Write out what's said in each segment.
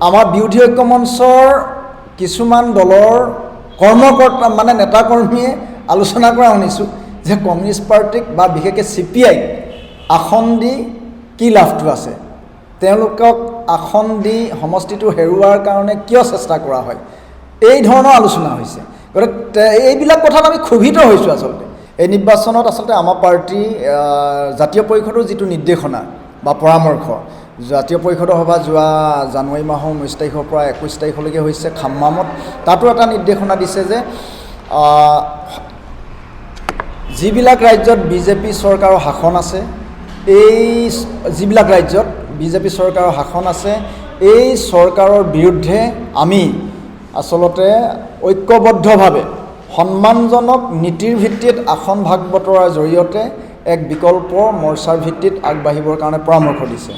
আমাৰ বিৰোধী ঐক্য মঞ্চৰ কিছুমান দলৰ কৰ্মকৰ্তা মানে নেতা কৰ্মীয়ে আলোচনা কৰা শুনিছোঁ যে কমিউনিষ্ট পাৰ্টিক বা বিশেষকৈ CPI আসন দি কি লাভটো আছে, তেওঁলোকক আসন দি সমষ্টিটো হেৰুৱাৰ কাৰণে কিয় চেষ্টা কৰা হয়, এই ধৰণৰ আলোচনা হৈছে। গতিকে এইবিলাক কথাত আমি ক্ষোভিত হৈছোঁ। আচলতে এই নিৰ্বাচনত আচলতে আমাৰ পাৰ্টি জাতীয় পৰিষদৰ যিটো নিৰ্দেশনা বা পৰামৰ্শ, জাতীয় পৰিষদৰ সভা যোৱা জানুৱাৰী মাহৰ 19 তাৰিখৰ পৰা 21 তাৰিখলৈকে হৈছে খাম্মামত। তাতো এটা নিৰ্দেশনা দিছে যে যিবিলাক ৰাজ্যত বিজেপি চৰকাৰৰ শাসন আছে, এই যিবিলাক ৰাজ্যত বিজেপি চৰকাৰৰ শাসন আছে, এই চৰকাৰৰ বিৰুদ্ধে আমি আচলতে ঐক্যবদ্ধভাৱে সন্মানজনক নীতিৰ ভিত্তিত আসন ভাগ বতৰাৰ জৰিয়তে এক বিকল্প মৰ্চাৰ ভিত্তিত আগবাঢ়িবৰ কাৰণে পৰামৰ্শ দিছে।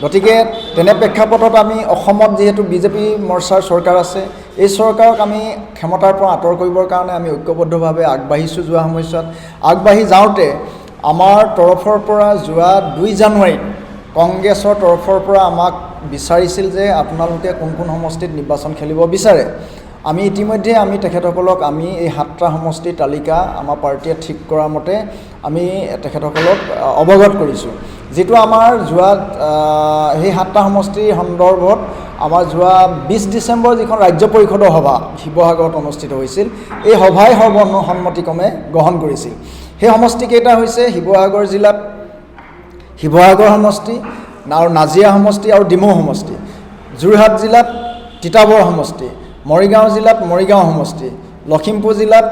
গতিকে তেনে প্ৰেক্ষাপটত আমি অসমত যিহেতু বিজেপি মৰ্চাৰ চৰকাৰ আছে, এই চৰকাৰক আমি ক্ষমতাৰ পৰা আঁতৰ কৰিবৰ কাৰণে আমি ঐক্যবদ্ধভাৱে আগবাঢ়িছোঁ। যোৱা সময়ছোৱাত আগবাঢ়ি যাওঁতে আমাৰ তৰফৰ পৰা যোৱা 2 জানুৱাৰীত কংগ্ৰেছৰ তৰফৰ পৰা আমাক বিচাৰিছিল যে আপোনালোকে কোন কোন সমষ্টিত নিৰ্বাচন খেলিব বিচাৰে। আমি ইতিমধ্যে আমি তেখেতসকলক আমি এই 7টা সমষ্টিৰ তালিকা আমাৰ পাৰ্টিয়ে ঠিক কৰা মতে আমি তেখেতসকলক অৱগত কৰিছোঁ। যিটো আমাৰ যোৱা সেই 7টা সমষ্টিৰ সন্দৰ্ভত আমাৰ যোৱা 20 ডিচেম্বৰ যিখন ৰাজ্য পৰিষদৰ সভা শিৱসাগৰত অনুষ্ঠিত হৈছিল, এই সভাই সৰ্বসন্মতিক্ৰমে গ্ৰহণ কৰিছিল। সেই সমষ্টিকেইটা হৈছে শিৱসাগৰ জিলাত শিৱসাগৰ সমষ্টি আৰু নাজিৰা সমষ্টি আৰু ডিমৌ সমষ্টি, যোৰহাট জিলাত তিতাবৰ সমষ্টি, মৰিগাঁও জিলাত মৰিগাঁও সমষ্টি, লখিমপুৰ জিলাত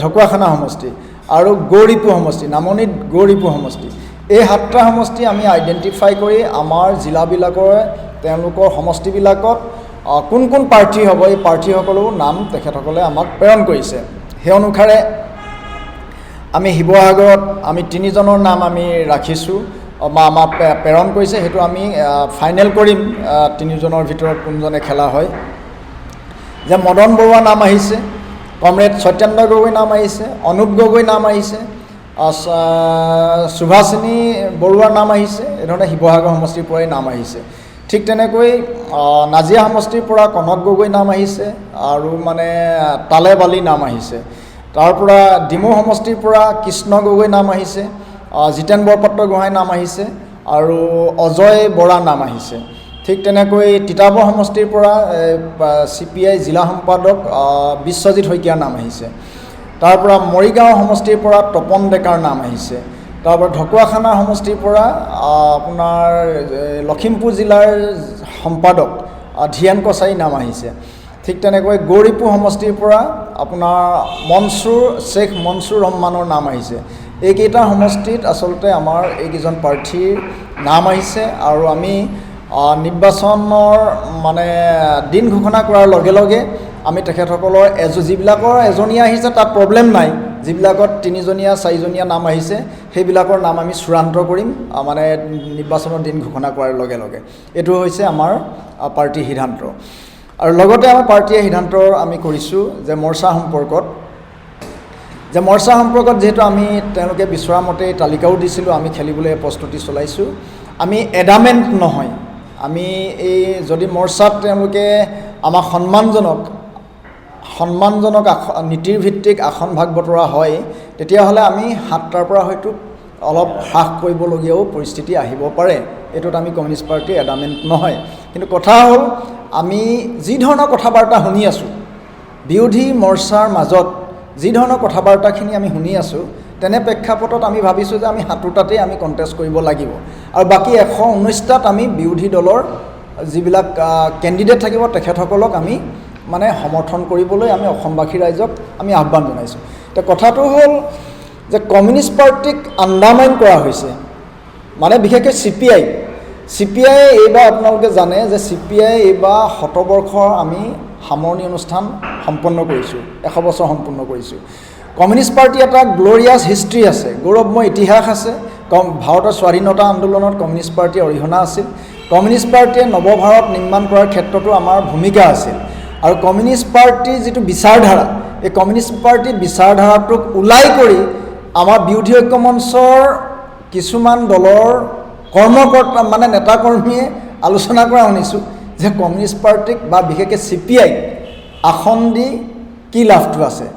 ঢকুৱাখানা সমষ্টি আৰু গৌৰীপুৰ সমষ্টি, নামনিত গৌৰীপুৰ সমষ্টি। এই 7টা সমষ্টি আমি আইডেণ্টিফাই কৰি আমাৰ জিলাবিলাকৰ তেওঁলোকৰ সমষ্টিবিলাকত কোন কোন প্ৰাৰ্থী হ'ব, এই প্ৰাৰ্থীসকলৰো নাম তেখেতসকলে আমাক প্ৰেৰণ কৰিছে। সেই অনুসাৰে আমি শিৱসাগৰত আমি 3জনৰ নাম আমি ৰাখিছোঁ বা আমাক প্ৰেৰণ কৰিছে। সেইটো আমি ফাইনেল কৰিম 3জনৰ ভিতৰত কোনজনে খেলা হয়। যে মদন বৰুৱা নাম আহিছে, কমৰেড সত্যেন্দ্ৰ গগৈ নাম আহিছে, অনুপ গগৈ নাম আহিছে, সুভাষিনী বৰুৱাৰ নাম আহিছে। এনেধৰণে শিৱসাগৰ সমষ্টিৰ পৰাই নাম আহিছে। ঠিক তেনেকৈ নাজিৰা সমষ্টিৰ পৰা কনক গগৈ নাম আহিছে আৰু মানে তালে বালি নাম আহিছে। তাৰ পৰা ডিমৌ সমষ্টিৰ পৰা কৃষ্ণ গগৈ নাম আহিছে, জিতেন বৰপাত্ৰ গোহাঁই নাম আহিছে আৰু অজয় বৰা নাম আহিছে। ঠিক তেনেকৈ তিতাবৰ সমষ্টিৰ পৰা CPI জিলা সম্পাদক বিশ্বজিৎ শইকীয়াৰ নাম আহিছে। তাৰ পৰা মৰিগাঁও সমষ্টিৰ পৰা তপন ডেকাৰ নাম আহিছে। তাৰ পৰা ঢকুৱাখানা সমষ্টিৰ পৰা আপোনাৰ লখিমপুৰ জিলাৰ সম্পাদক ধিয়ান কছাৰী নাম আহিছে। ঠিক তেনেকৈ গৌৰীপুৰ সমষ্টিৰ পৰা আপোনাৰ শ্বেখ মনছুৰ ৰহমানৰ নাম আহিছে। এইকেইটা সমষ্টিত আচলতে আমাৰ এইকেইজন প্ৰাৰ্থীৰ নাম আহিছে আৰু আমি নিৰ্বাচনৰ মানে দিন ঘোষণা কৰাৰ লগে লগে আমি তেখেতসকলৰ যিবিলাকৰ এজনীয়া আহিছে তাত প্ৰব্লেম নাই, যিবিলাকত 3জনীয়া 4জনীয়া নাম আহিছে সেইবিলাকৰ নাম আমি চূড়ান্ত কৰিম মানে নিৰ্বাচনৰ দিন ঘোষণা কৰাৰ লগে লগে। এইটো হৈছে আমাৰ পাৰ্টীৰ সিদ্ধান্ত। আৰু লগতে আমাৰ পাৰ্টীয়ে সিদ্ধান্ত আমি কৰিছোঁ যে মৰ্চা সম্পৰ্কত যিহেতু আমি তেওঁলোকে বিচৰা মতে তালিকাও দিছিলোঁ, আমি খেলিবলৈ প্ৰস্তুতি চলাইছোঁ। আমি এডামেণ্ট নহয়, আমি এই যদি মৰ্চাত তেওঁলোকে আমাক সন্মানজনক নীতিৰ ভিত্তিক আসন ভাগ বতৰা হয়, তেতিয়াহ'লে আমি 7টাৰ পৰা হয়তো অলপ হ্ৰাস কৰিবলগীয়াও পৰিস্থিতি আহিব পাৰে। এইটোত আমি কমিউনিষ্ট পাৰ্টি এডামেণ্ট নহয়। কিন্তু কথা হ'ল আমি যি ধৰণৰ কথা বাৰ্তা শুনি আছোঁ, বিৰোধী মৰ্চাৰ মাজত যি ধৰণৰ কথা বাৰ্তাখিনি আমি শুনি আছোঁ, তেনে প্ৰেক্ষাপটত আমি ভাবিছোঁ যে আমি 7টাতেই আমি কণ্টেষ্ট কৰিব লাগিব আৰু বাকী 119টাত আমি বিৰোধী দলৰ যিবিলাক কেণ্ডিডেট থাকিব তেখেতসকলক আমি মানে সমৰ্থন কৰিবলৈ আমি অসমবাসী ৰাইজক আমি আহ্বান জনাইছোঁ। এতিয়া কথাটো হ'ল যে কমিউনিষ্ট পাৰ্টিক আণ্ডাৰমাইন কৰা হৈছে, মানে বিশেষকৈ CPI এইবাৰ আপোনালোকে জানে যে CPI এইবাৰ 100 বৰ্ষৰ আমি সামৰণি অনুষ্ঠান সম্পন্ন কৰিছোঁ, 100 বছৰ সম্পূৰ্ণ কৰিছোঁ। কমিউনিষ্ট পাৰ্টি এটা গ্ল'ৰিয়াছ হিষ্ট্ৰী আছে, গৌৰৱময় ইতিহাস আছে। ভাৰতৰ স্বাধীনতা আন্দোলনত কমিউনিষ্ট পাৰ্টিৰ অৰিহণা আছিল। কমিউনিষ্ট পাৰ্টিয়ে নৱভাৰত নিৰ্মাণ কৰাৰ ক্ষেত্ৰতো আমাৰ ভূমিকা আছিল। আৰু কমিউনিষ্ট পাৰ্টিৰ যিটো বিচাৰধাৰা, এই কমিউনিষ্ট পাৰ্টিৰ বিচাৰধাৰাটোক ওলাই কৰি আমাৰ বিৰোধী ঐক্য মঞ্চৰ কিছুমান দলৰ কৰ্মকৰ্তা মানে নেতা কৰ্মীয়ে আলোচনা কৰা শুনিছোঁ যে কমিউনিষ্ট পাৰ্টিক বা বিশেষকৈ CPI আসন দি কি লাভটো আছে,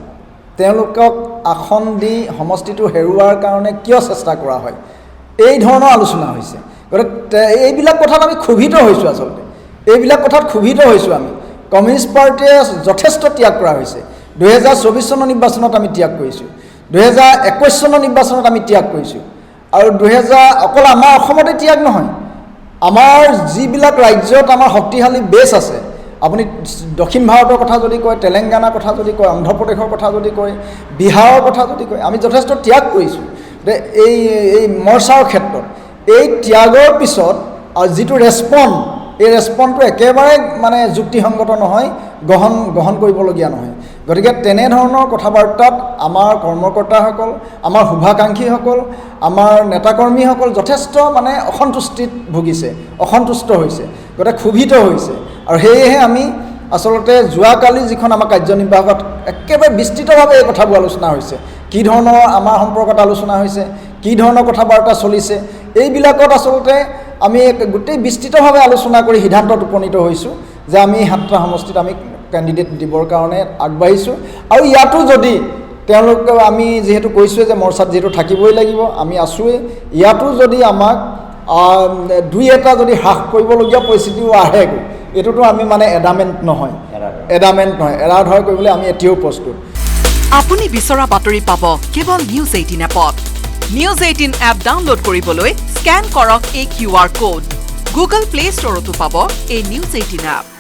তেওঁলোকক আসন দি সমষ্টিটো হেৰুৱাৰ কাৰণে কিয় চেষ্টা কৰা হয়, এই ধৰণৰ আলোচনা হৈছে। গতিকে এইবিলাক কথাত আমি ক্ষোভিত হৈছোঁ। আচলতে এইবিলাক কথাত ক্ষোভিত হৈছোঁ আমি। কমিউনিষ্ট পাৰ্টিয়ে যথেষ্ট ত্যাগ কৰা হৈছে। 2024 চনৰ নিৰ্বাচনত আমি ত্যাগ কৰিছোঁ, 2021 চনৰ নিৰ্বাচনত আমি ত্যাগ কৰিছোঁ, আৰু অকল আমাৰ অসমতে ত্যাগ নহয়, আমাৰ যিবিলাক ৰাজ্যত আমাৰ শক্তিশালী বেছ আছে, আপুনি দক্ষিণ ভাৰতৰ কথা যদি কয়, তেলেংগানাৰ কথা যদি কয়, অন্ধ্ৰপ্ৰদেশৰ কথা যদি কয়, বিহাৰৰ কথা যদি কয়, আমি যথেষ্ট ত্যাগ কৰিছোঁ এই মৰ্চাৰ ক্ষেত্ৰত। এই ত্যাগৰ পিছত আৰু যিটো ৰেছপন্ড, এই ৰেছপন্ডটো একেবাৰে মানে যুক্তিসংগত নহয়, গ্ৰহণ কৰিবলগীয়া নহয়। গতিকে তেনেধৰণৰ কথা বাৰ্তাত আমাৰ কৰ্মকৰ্তাসকল, আমাৰ শুভাকাংক্ষীসকল, আমাৰ নেতাকৰ্মীসকল যথেষ্ট মানে অসন্তুষ্টিত ভুগিছে, অসন্তুষ্ট হৈছে, গতিকে ক্ষোভিত হৈছে। আৰু সেয়েহে আমি আচলতে যোৱাকালি যিখন আমাৰ কাৰ্যনিৰ্বাহকত একেবাৰে বিস্তৃতভাৱে এই কথাবোৰ আলোচনা হৈছে, কি ধৰণৰ আমাৰ সম্পৰ্কত আলোচনা হৈছে, কি ধৰণৰ কথা বাৰ্তা চলিছে, এইবিলাকত আচলতে আমি গোটেই বিস্তৃতভাৱে আলোচনা কৰি সিদ্ধান্তত উপনীত হৈছোঁ যে আমি 7টা সমষ্টিত আমি কেণ্ডিডেট দিবৰ কাৰণে আগবাঢ়িছোঁ। আৰু ইয়াতো যদি তেওঁলোকে, আমি যিহেতু কৈছোঁৱে যে মৰ্চাত যিহেতু থাকিবই লাগিব, আমি আছোঁৱেই, ইয়াতো যদি আমাক 2-এটা যদি হ্ৰাস কৰিবলগীয়া পৰিস্থিতিও আহেগৈ, এইটোতো আমি মানে এডামেণ্ট নহয়, এৰাধৰ কৰিবলৈ আমি এতিয়াও প্ৰস্তুত। আপুনি বিচৰা বাতৰি পাব কেৱল নিউজ 18 এপত। নিউজ 18 এপ ডাউনলোড কৰিবলৈ স্কেন কৰক এই QR কোড। গুগল প্লে ষ্টৰতো পাব এই নিউজ 18 এপ।